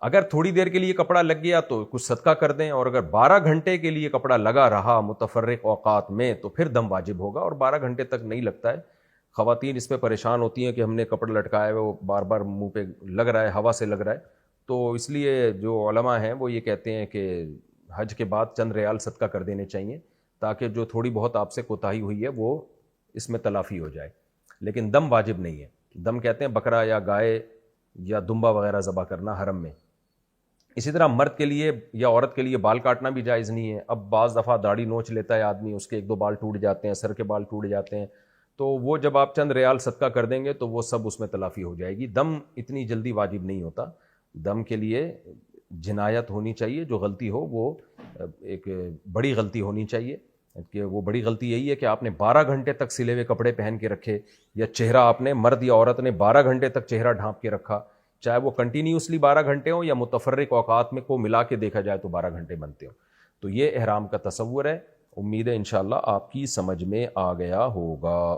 اگر تھوڑی دیر کے لیے کپڑا لگ گیا تو کچھ صدقہ کر دیں، اور اگر 12 گھنٹے کے لیے کپڑا لگا رہا متفرق اوقات میں تو پھر دم واجب ہوگا، اور 12 گھنٹے تک نہیں لگتا ہے۔ خواتین اس پہ پریشان ہوتی ہیں کہ ہم نے کپڑا لٹکایا ہے وہ بار بار منہ پہ لگ رہا ہے، ہوا سے لگ رہا ہے، تو اس لیے جو علماء ہیں وہ یہ کہتے ہیں کہ حج کے بعد چند ریال صدقہ کر دینے چاہیے، تاکہ جو تھوڑی بہت آپ سے کوتاہی ہوئی ہے وہ اس میں تلافی ہو جائے، لیکن دم واجب نہیں ہے۔ دم کہتے ہیں بکرا یا گائے یا دمبا وغیرہ ذبح کرنا حرم میں۔ اسی طرح مرد کے لیے یا عورت کے لیے بال کاٹنا بھی جائز نہیں ہے۔ اب بعض دفعہ داڑھی نوچ لیتا ہے آدمی، اس کے 1-2 بال ٹوٹ جاتے ہیں، سر کے بال ٹوٹ جاتے ہیں، تو وہ جب آپ چند ریال صدقہ کر دیں گے تو وہ سب اس میں تلافی ہو جائے گی۔ دم اتنی جلدی واجب نہیں ہوتا، دم کے لیے جنایت ہونی چاہیے، جو غلطی ہو وہ ایک بڑی غلطی ہونی چاہیے، کہ وہ بڑی غلطی یہی ہے کہ آپ نے 12 گھنٹے تک سلے ہوئے کپڑے پہن کے رکھے، یا چہرہ آپ نے مرد یا عورت نے 12 گھنٹے تک چہرہ ڈھانپ کے رکھا، چاہے وہ کنٹینیوسلی 12 گھنٹے ہوں یا متفرق اوقات میں کو ملا کے دیکھا جائے تو 12 گھنٹے بنتے ہوں۔ تو یہ احرام کا تصور ہے۔ امید ہے انشاءاللہ آپ کی سمجھ میں آ گیا ہوگا۔